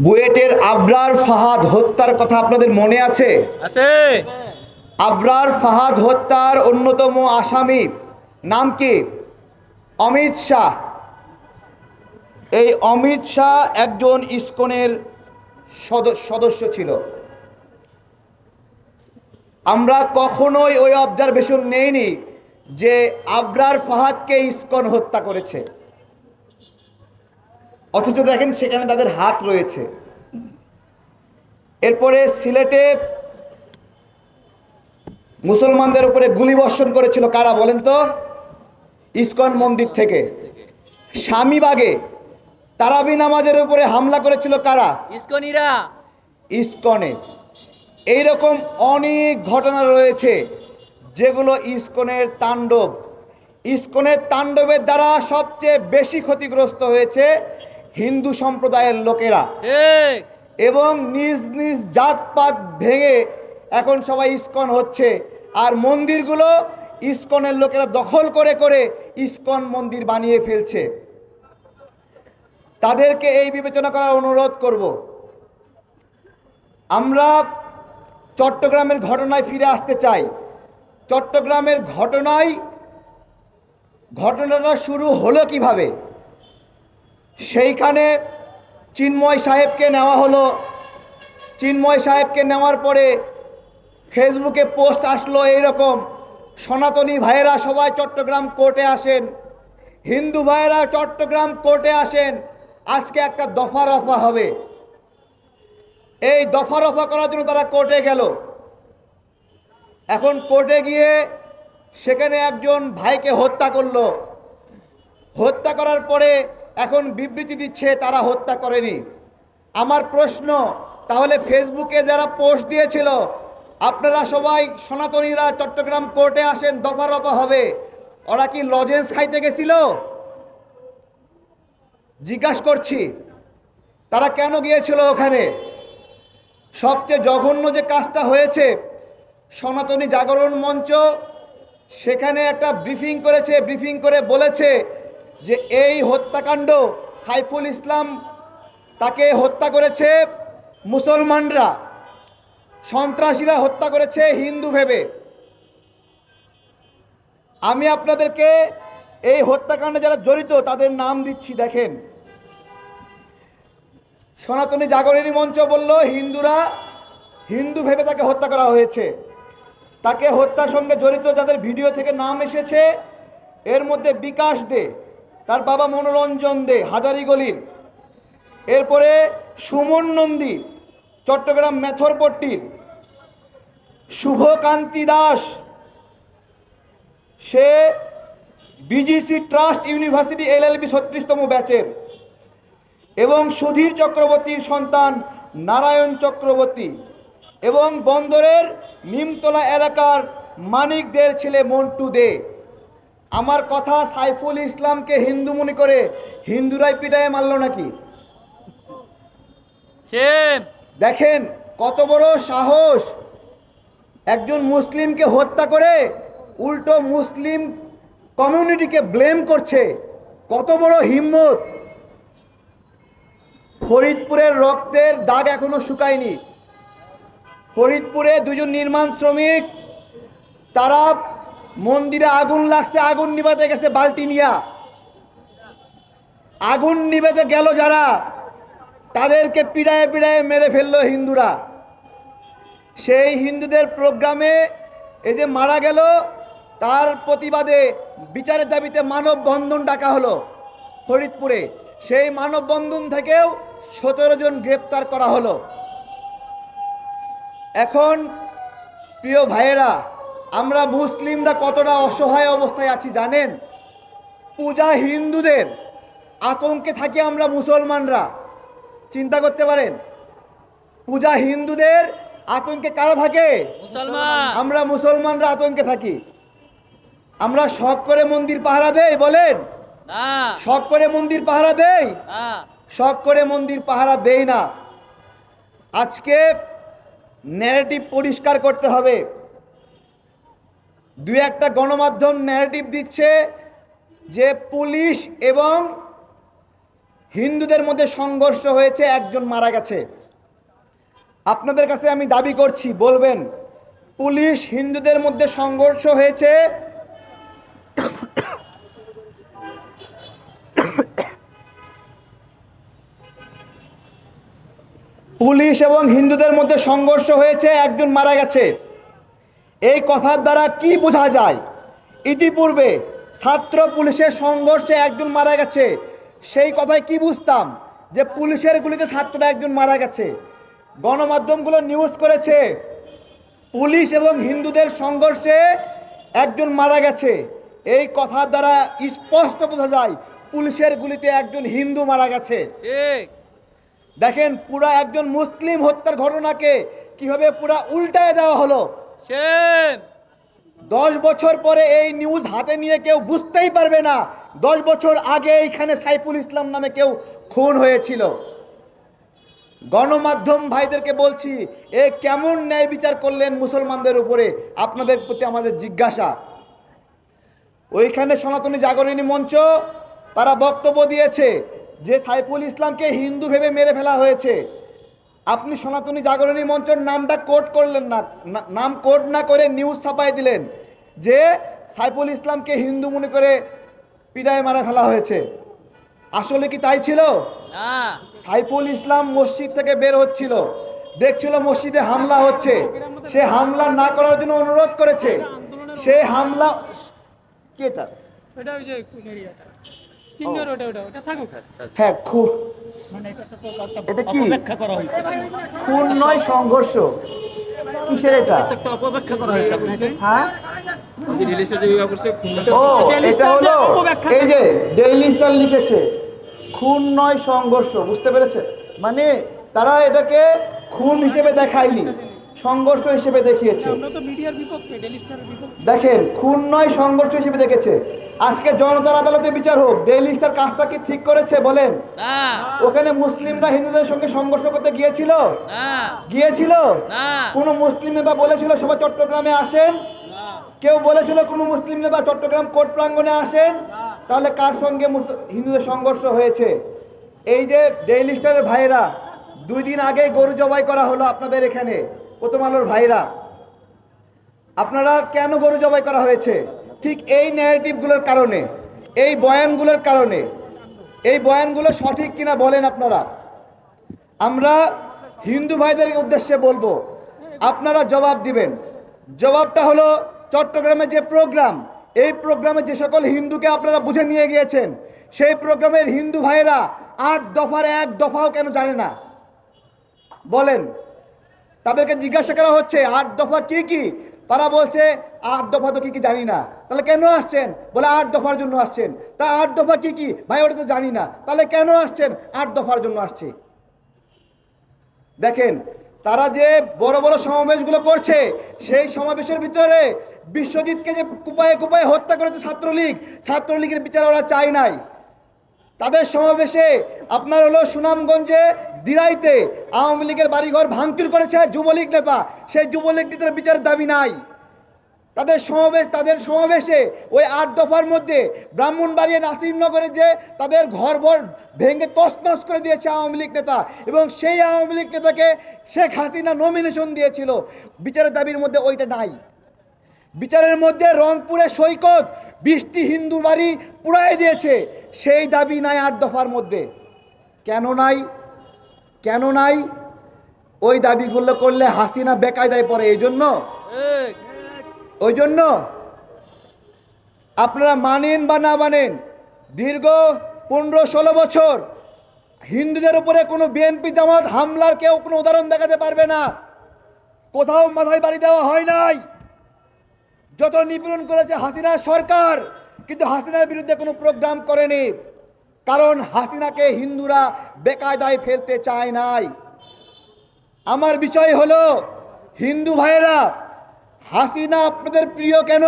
বুয়েটের আবরার ফাহাদ হত্যার কথা আপনাদের মনে আছে? আবরার ফাহাদ হত্যার অন্যতম আসামি নাম কি? অমিত শাহ। এই অমিত শাহ একজন ইসকনের সদস্য ছিল। আমরা কখনোই ওই অবজারভেশন নেইনি যে আবরার ফাহাদকে ইসকন হত্যা করেছে, অথচ দেখেন সেখানে তাদের হাত রয়েছে। এরপরে সিলেটে মুসলমানদের উপরে গুলিবর্ষণ করেছিল কারা বলেন তো? ইসকন মন্দির থেকে। স্বামীবাগে তারাবি নামাজের উপরে হামলা করেছিল কারা? ইসকনিরা। ইসকনে। এইরকম অনেক ঘটনা রয়েছে যেগুলো ইসকনের তাণ্ডব। ইসকনের তাণ্ডবের দ্বারা সবচেয়ে বেশি ক্ষতিগ্রস্ত হয়েছে হিন্দু সম্প্রদায়ের লোকেরা, এবং নিজ নিজ জাতপাত ভেঙে এখন সবাই ইসকন হচ্ছে। আর মন্দিরগুলো ইসকনের লোকেরা দখল করে করে ইসকন মন্দির বানিয়ে ফেলছে। তাদেরকে এই বিবেচনা করার অনুরোধ করব। আমরা চট্টগ্রামের ঘটনায় ফিরে আসতে চাই। চট্টগ্রামের ঘটনাটা শুরু হলো কিভাবে? সেইখানে চিন্ময় সাহেবকে নেওয়া হলো। চিন্ময় সাহেবকে নেওয়ার পরে ফেসবুকে পোস্ট আসলো এইরকম, সনাতনী ভাইয়েরা সবাই চট্টগ্রাম কোর্টে আসেন, হিন্দু ভাইয়েরা চট্টগ্রাম কোর্টে আসেন, আজকে একটা দফা রফা হবে। এই দফা রফা করার জন্য তারা কোর্টে গেল। এখন কোর্টে গিয়ে সেখানে একজন ভাইকে হত্যা করলো। হত্যা করার পরে এখন বিবৃতি দিচ্ছে তারা হত্যা করেনি। আমার প্রশ্ন, তাহলে ফেসবুকে যারা পোস্ট দিয়েছিল আপনারা সবাই সনাতনীরা চট্টগ্রাম কোর্টে আসেন দফা রফা হবে, ওরা কি লজেন্স খাইতে গেছিল? জিজ্ঞাসা করছি, তারা কেন গিয়েছিল ওখানে? সবচেয়ে জঘন্য যে কাজটা হয়েছে, সনাতনী জাগরণ মঞ্চ সেখানে একটা ব্রিফিং করেছে। ব্রিফিং করে বলেছে যে এই হত্যাকাণ্ড সাইফুল ইসলাম তাকে হত্যা করেছে মুসলমানরা, সন্ত্রাসীরা হত্যা করেছে হিন্দু ভেবে। আমি আপনাদেরকে এই হত্যাকাণ্ডে যারা জড়িত তাদের নাম দিচ্ছি, দেখেন। সনাতনী জাগরণী মঞ্চ বলল হিন্দুরা হিন্দু ভেবে তাকে হত্যা করা হয়েছে। তাকে হত্যার সঙ্গে জড়িত যাদের ভিডিও থেকে নাম এসেছে, এর মধ্যে বিকাশ দে, তার বাবা মনোরঞ্জন দে হাজারিগলির, এরপরে সুমন নন্দী চট্টগ্রাম মেথরপট্টির, শুভকান্তি দাস সে বিজিসি ট্রাস্ট ইউনিভার্সিটি এলএলবি 36তম ব্যাচের, এবং সুধীর চক্রবর্তীর সন্তান নারায়ণ চক্রবর্তী, এবং বন্দরের নিমতলা এলাকার মানিকদের ছেলে মন্টু দে। আমার কথা, সাইফুল ইসলামকে হিন্দু মনে করে হিন্দুরাই পিটায় মারল নাকি? দেখেন কত বড় সাহস, একজন মুসলিমকে হত্যা করে উল্টো মুসলিম কমিউনিটিকে ব্লেম করছে। কত বড় হিম্মত! ফরিদপুরের রক্তের দাগ এখনো শুকায়নি। ফরিদপুরে দুজন নির্মাণ শ্রমিক, তারা মন্দিরে আগুন লাগছে, আগুন নিভাতে গেছে বালতি নিয়া। আগুন নিভাতে গেল যারা, তাদেরকে পিড়ায় পিড়ায় মেরে ফেললো হিন্দুরা। সেই হিন্দুদের প্রোগ্রামে এই যে মারা গেল, তার প্রতিবাদে বিচারের দাবিতে মানববন্ধন ডাকা হলো ফরিদপুরে। সেই মানববন্ধন থেকেও 17 জন গ্রেপ্তার করা হলো। এখন প্রিয় ভাইয়েরা, আমরা মুসলিমরা কতটা অসহায় অবস্থায় আছি জানেন? পূজা হিন্দুদের, আতঙ্কে থাকি আমরা মুসলমানরা। চিন্তা করতে পারেন, পূজা হিন্দুদের, আতঙ্কে কারা থাকে? আমরা মুসলমানরা আতঙ্কে থাকি। আমরা শখ করে মন্দির পাহারা দেই? বলেন, শখ করে মন্দির পাহারা দেই? শখ করে মন্দির পাহারা দেই না। আজকে ন্যারেটিভ পরিষ্কার করতে হবে। দুই একটা গণমাধ্যম ন্যারেটিভ দিচ্ছে যে পুলিশ এবং হিন্দুদের মধ্যে সংঘর্ষ হয়েছে, একজন মারা গেছে। আপনাদের কাছে আমি দাবি করছি, বলবেন পুলিশ হিন্দুদের মধ্যে সংঘর্ষ হয়েছে, পুলিশ এবং হিন্দুদের মধ্যে সংঘর্ষ হয়েছে, একজন মারা গেছে। এই কথার দ্বারা কি বোঝা যায়? ইতিপূর্বে ছাত্র পুলিশের সংঘর্ষে একজন মারা গেছে, সেই কথায় কি বুঝতাম? যে পুলিশের গুলিতে ছাত্ররা একজন মারা গেছে। গণমাধ্যমগুলো নিউজ করেছে পুলিশ এবং হিন্দুদের সংঘর্ষে একজন মারা গেছে। এই কথার দ্বারা স্পষ্ট বোঝা যায় পুলিশের গুলিতে একজন হিন্দু মারা গেছে। দেখেন, পুরা একজন মুসলিম হত্যার ঘটনাকে কিভাবে পুরা উল্টায় দেওয়া হলো। 10 বছর পরে এই নিউজ হাতে নিয়ে কেউ বুঝতেই পারবে না 10 বছর আগে এইখানে সাইফুল ইসলাম নামে কেউ খুন হয়েছিল। গণমাধ্যম ভাইদেরকে বলছি, এ কেমন ন্যায় বিচার করলেন মুসলমানদের উপরে? আপনাদের প্রতি আমাদের জিজ্ঞাসা। ওইখানে সনাতনী জাগরণী মঞ্চ তারা বক্তব্য দিয়েছে যে সাইফুল ইসলামকে হিন্দু ভেবে মেরে ফেলা হয়েছে। আপনি সনাতনী জাগরণী মঞ্চের নামটা কোট করলেন না, নাম কোট না করে নিউজ ছাপাই দিলেন যে সাইফুল ইসলামকে হিন্দু মনে করে পিটায় মারা ফেলা হয়েছে। আসলে কি তাই ছিল? সাইফুল ইসলাম মসজিদ থেকে বের হচ্ছিল, দেখছিল মসজিদে হামলা হচ্ছে, সে হামলা না করার জন্য অনুরোধ করেছে। সেই হামলা কেটা হ্যাঁ, এটা কি খুন নয়, সংঘর্ষ কিসের? এটা অপব্যাখ্যা করা হয়েছে। হ্যাঁ, ও এটা হলো এই যে ডেইলি স্টার লিখেছে খুন নয় সংঘর্ষ, বুঝতে পেরেছে? মানে তারা এটাকে খুন হিসেবে দেখায়নি, সংঘর্ষ হিসেবে দেখিয়েছে। দেখেন, খুন নয় সংঘর্ষ হিসেবে দেখেছে। আজকে জনতার আদালতে বিচার হোক, ডেইলি স্টার কাজটা কি ঠিক করেছে বলেন? ওখানে মুসলিমরা হিন্দুদের সঙ্গে সংঘর্ষ করতে গিয়েছিল? গিয়েছিল? কোন মুসলিম নেতা বলেছিল সবাই চট্টগ্রামে আসেন? কেউ বলেছিল কোন মুসলিম নেতা চট্টগ্রাম কোর্ট প্রাঙ্গণে আসেন? তাহলে কার সঙ্গে হিন্দুদের সংঘর্ষ হয়েছে? এই যে ডেইলি স্টারের ভাইরা, 2 দিন আগে গরু জবাই করা হলো আপনাদের এখানে, প্রথম আলোর ভাইরা। আপনারা কেন গরু জবাই করা হয়েছে? ঠিক এই ন্যারেটিভগুলোর কারণে, এই বয়ানগুলোর কারণে। এই বয়ানগুলো সঠিক কিনা বলেন আপনারা। আমরা হিন্দু ভাইদের উদ্দেশ্যে বলবো, আপনারা জবাব দিবেন। জবাবটা হলো, চট্টগ্রামে যে প্রোগ্রাম, এই প্রোগ্রামে যে সকল হিন্দুকে আপনারা বুঝে নিয়ে গিয়েছেন, সেই প্রোগ্রামের হিন্দু ভাইয়েরা 8 দফার 1 দফাও কেন জানে না বলেন? তাদেরকে জিজ্ঞাসা করা হচ্ছে 8 দফা কি কি, তারা বলছে 8 দফা তো কি কি জানি না। তাহলে কেন আসছেন? বলে 8 দফার জন্য আসছেন। তা 8 দফা কি কি? ভাই ওটা তো জানি না। তাহলে কেন আসছেন? 8 দফার জন্য আসছে। দেখেন, তারা যে বড় বড় সমাবেশগুলো করছে, সেই সমাবেশের ভিতরে বিশ্বজিৎকে যে কুপায়ে কুপায়ে হত্যা করেছে ছাত্রলীগের বিচার ওরা চায় নাই। তাদের সমাবেশে আপনার হলো সুনামগঞ্জে দিরাইতে আওয়ামী লীগের বাড়িঘর ভাঙচুর করেছে যুবলীগ নেতা, সেই যুবলীগ নেতার বিচারের দাবি নাই। তাদের সমাবেশে ওই 8 দফার মধ্যে ব্রাহ্মণবাড়িয়া নাসিরনগরে যে তাদের ঘরবর ভেঙে তছনছ করে দিয়েছে আওয়ামী লীগ নেতা, এবং সেই আওয়ামী লীগ নেতাকে শেখ হাসিনা নমিনেশন দিয়েছিল, বিচারের দাবির মধ্যে ওইটা নাই। বিচারের মধ্যে রংপুরে সৈকত 20টি হিন্দু বাড়ি পুড়াই দিয়েছে, সেই দাবি নাই 8 দফার মধ্যে। কেন নাই? কেন নাই? ওই দাবিগুলো করলে হাসিনা বেকায়দায় পড়ে। ওই জন্য আপনারা মানেন বা না মানেন, দীর্ঘ 15-16 বছর হিন্দুদের উপরে কোনো বিএনপি জামাত হামলার কেউ কোনো উদাহরণ দেখাতে পারবে না। কোথাও মাথায় বাড়ি দেওয়া হয় নাই। যত নিপীড়ন করেছে হাসিনা সরকার, কিন্তু হাসিনার বিরুদ্ধে কোনো প্রোগ্রাম করেনি, কারণ হাসিনাকে হিন্দুরা বেকায়দায় ফেলতে চায় নাই। আমার বিষয় হলো, হিন্দু ভাইয়েরা, হাসিনা আপনাদের প্রিয় কেন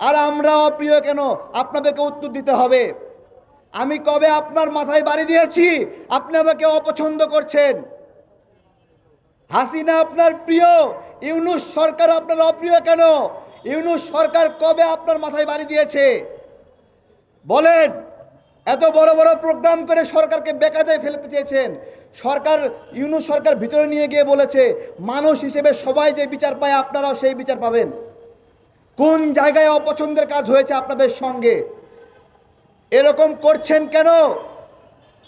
আর আমরা অপ্রিয় কেন? আপনাদেরকে উত্তর দিতে হবে। আমি কবে আপনার মাথায় বাড়ি দিয়েছি আপনি আমাকে অপছন্দ করছেন? হাসিনা আপনার প্রিয়, ইউনূস সরকার আপনার অপ্রিয় কেন? ইউনূস সরকার কবে আপনার মাথায় বাড়ি দিয়েছে বলেন? এত বড় বড় প্রোগ্রাম করে সরকারকে বেকায়দায় ফেলতে চেয়েছেন। সরকার, ইউনূস সরকার ভিতরে নিয়ে গিয়ে বলেছে মানুষ হিসেবে সবাই যে বিচার পায় আপনারাও সেই বিচার পাবেন। কোন জায়গায় অপছন্দের কাজ হয়েছে আপনাদের সঙ্গে? এরকম করছেন কেন?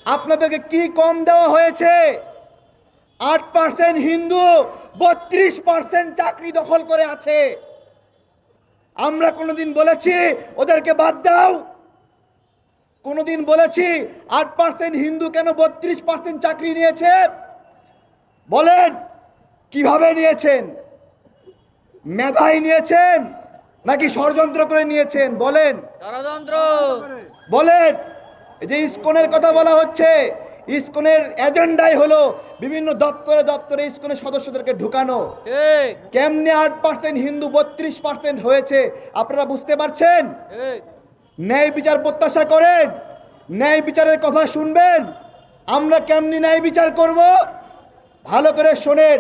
আপনাদেরকে কি কম দেওয়া হয়েছে? 8% হিন্দু 32% চাকরি দখল করে আছে। আমরা কোনোদিন বলেছি ওদেরকে বাদ দাও? কোনোদিন বলেছি 8% হিন্দু কেন 32% চাকরি নিয়েছে? বলেন কিভাবে নিয়েছেন? মেধায় নিয়েছেন নাকি ষড়যন্ত্র করে নিয়েছেন? বলেন। ষড়যন্ত্র। বলেন। এই যে ইসকনের কথা বলা হচ্ছে, ইসকনের এজেন্ডাই হলো বিভিন্ন দপ্তরে দপ্তরে ইসকনের সদস্যদেরকে ঢুকানো। কেমনে 8% হিন্দু 32% হয়েছে আপনারা বুঝতে পারছেন? ন্যায় বিচার প্রত্যাশা করেন, ন্যায় বিচারের কথা শুনবেন। আমরা কেমনি ন্যায় বিচার করব? ভালো করে শোনেন।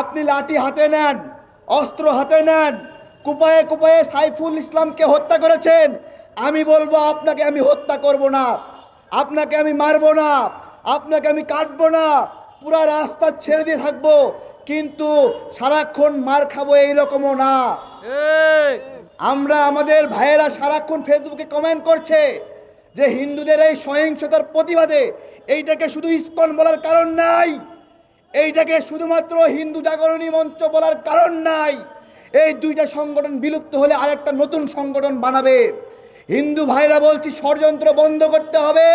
আপনি লাঠি হাতে নেন, অস্ত্র হাতে নেন, কুপায়ে কুপায়ে সাইফুল ইসলামকে হত্যা করেছেন। আমি বলবো আপনাকে আমি হত্যা করব না, আপনাকে আমি মারবো না, আপনাকে আমি কাটবো না, পুরা রাস্তা ছেড়ে দিয়ে থাকবো, কিন্তু সারাক্ষণ মার খাবো এইরকমও না। আমরা, আমাদের ভাইয়েরা সারাক্ষণ ফেসবুকে কমেন্ট করছে যে হিন্দুদের এই সহিংসতার প্রতিবাদে এইটাকে শুধু ইসকন বলার কারণ নাই, এইটাকে শুধুমাত্র হিন্দু জাগরণী মঞ্চ বলার কারণ নাই। এই দুইটা সংগঠন বিলুপ্ত হলে আরেকটা নতুন সংগঠন বানাবে। হিন্দু ভাইরা বলছি ষড়যন্ত্র বন্ধ করতে হবে।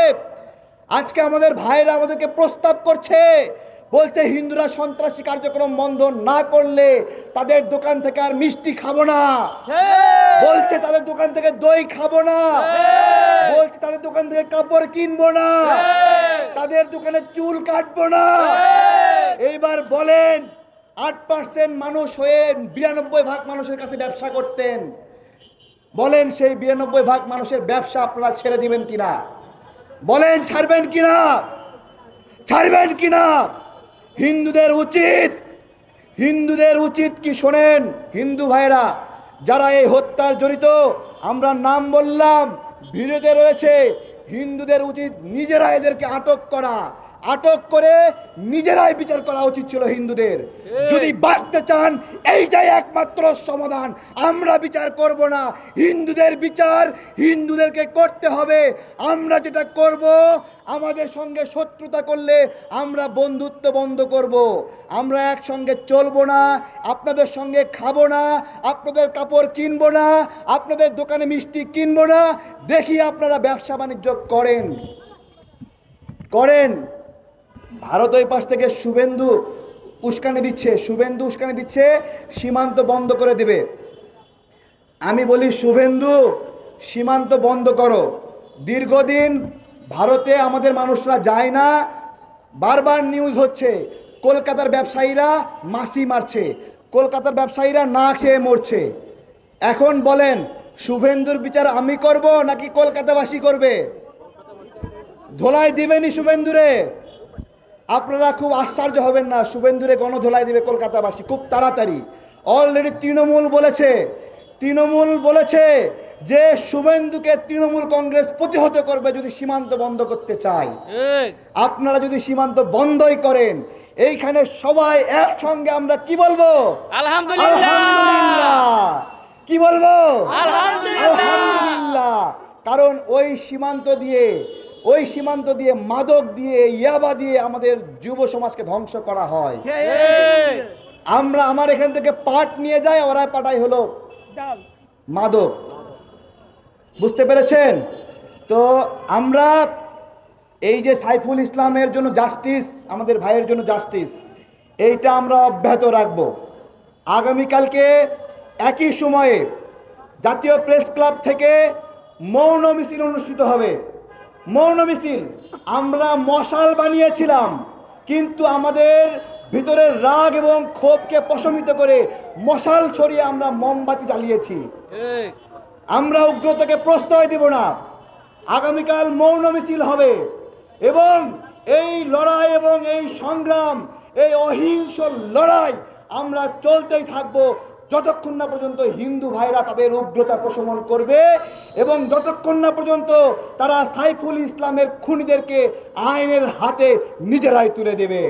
আজকে আমাদের ভাইরা আমাদেরকে প্রস্তাব করছে, বলছে হিন্দুরা সন্ত্রাসী কার্যক্রম বন্ধ না করলে তাদের দোকান থেকে আর মিষ্টি খাবো না, বলছে তাদের দোকান থেকে দই খাবো না, বলছে তাদের দোকান থেকে কাপড় কিনবো না, তাদের দোকানে চুল কাটবো না। এইবার বলেন 8% মানুষ হয়ে 92% মানুষের কাছে ব্যবসা করতেন, বলেন সেই 92% মানুষের ব্যবসা আপনারা ছেড়ে দিবেন কিনা? বলেন ছাড়বেন কিনা? ছাড়বেন কিনা? হিন্দুদের উচিত কি শোনেন হিন্দু ভাইরা যারা এই হত্যার জড়িত, আমরা নাম বললাম, ভিডিওতে রয়েছে, হিন্দুদের উচিত নিজেরা এদেরকে আটক করা, আটক করে নিজেরাই বিচার করা উচিত ছিল হিন্দুদের। যদি বাঁচতে চান এইটাই একমাত্র সমাধান। আমরা বিচার করব না, হিন্দুদের বিচার হিন্দুদেরকে করতে হবে। আমরা যেটা করব, আমাদের সঙ্গে শত্রুতা করলে আমরা বন্ধুত্ব বন্ধ করব, আমরা একসঙ্গে চলবো না, আপনাদের সঙ্গে খাবো না, আপনাদের কাপড় কিনবো না, আপনাদের দোকানে মিষ্টি কিনবো না। দেখি আপনারা ব্যবসা বাণিজ্য করেন। ভারত ওই পাশ থেকে শুভেন্দু উস্কানি দিচ্ছে, সীমান্ত বন্ধ করে দেবে। আমি বলি শুভেন্দু, সীমান্ত বন্ধ করো। দীর্ঘদিন ভারতে আমাদের মানুষরা যায় না, বারবার নিউজ হচ্ছে কলকাতার ব্যবসায়ীরা মাছি মারছে, কলকাতার ব্যবসায়ীরা না খেয়ে মরছে। এখন বলেন শুভেন্দুর বিচার আমি করব নাকি কলকাতাবাসী করবে? ধোলাই দিবেনি শুভেন্দুরে? আপনারা খুব আশ্চর্য হবেন না, শুভেন্দুরে গণধোলাই দেবে কলকাতাবাসী খুব তাড়াতাড়ি। অলরেডি তৃণমূল বলেছে যে শুভেন্দুকে তৃণমূল কংগ্রেস প্রতিহত করবে যদি সীমান্ত বন্ধ করতে চায়। আপনারা যদি সীমান্ত বন্ধই করেন, এইখানে সবাই একসঙ্গে আমরা কি বলবো? আলহামদুলিল্লাহ। কি বলবো? আলহামদুলিল্লাহ। কারণ ওই সীমান্ত দিয়ে মাদক দিয়ে, ইয়াবা দিয়ে আমাদের যুব সমাজকে ধ্বংস করা হয়। আমার এখান থেকে পাট নিয়ে যায়, ওরা পাঠায় হলো মাদক। বুঝতে পেরেছেন তো? আমরা এই যে সাইফুল ইসলামের জন্য জাস্টিস, আমাদের ভাইয়ের জন্য জাস্টিস, এইটা আমরা অব্যাহত রাখবো। আগামীকালকে একই সময়ে জাতীয় প্রেস ক্লাব থেকে মৌন মিছিল অনুষ্ঠিত হবে। মৌন মিছিল আমরা মশাল বানিয়েছিলাম, কিন্তু আমাদের ভিতরের রাগ এবং ক্ষোভকে প্রশমিত করে মশাল ছড়িয়ে আমরা মোমবাতি জ্বালিয়েছি। আমরা উগ্রতাকে প্রশ্রয় দেব না। আগামীকাল মৌন মিছিল হবে এবং এই লড়াই এবং এই সংগ্রাম, এই অহিংস লড়াই আমরা চলতেই থাকবো। যতক্ষণ না পর্যন্ত হিন্দু ভাইরা তাদের উগ্রতা প্রশমন করবে এবং যতক্ষণ না পর্যন্ত তারা সাইফুল ইসলামের খুনিদেরকে আইনের হাতে নিজেরাই তুলে দেবে।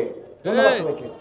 ধন্যবাদ সবাইকে।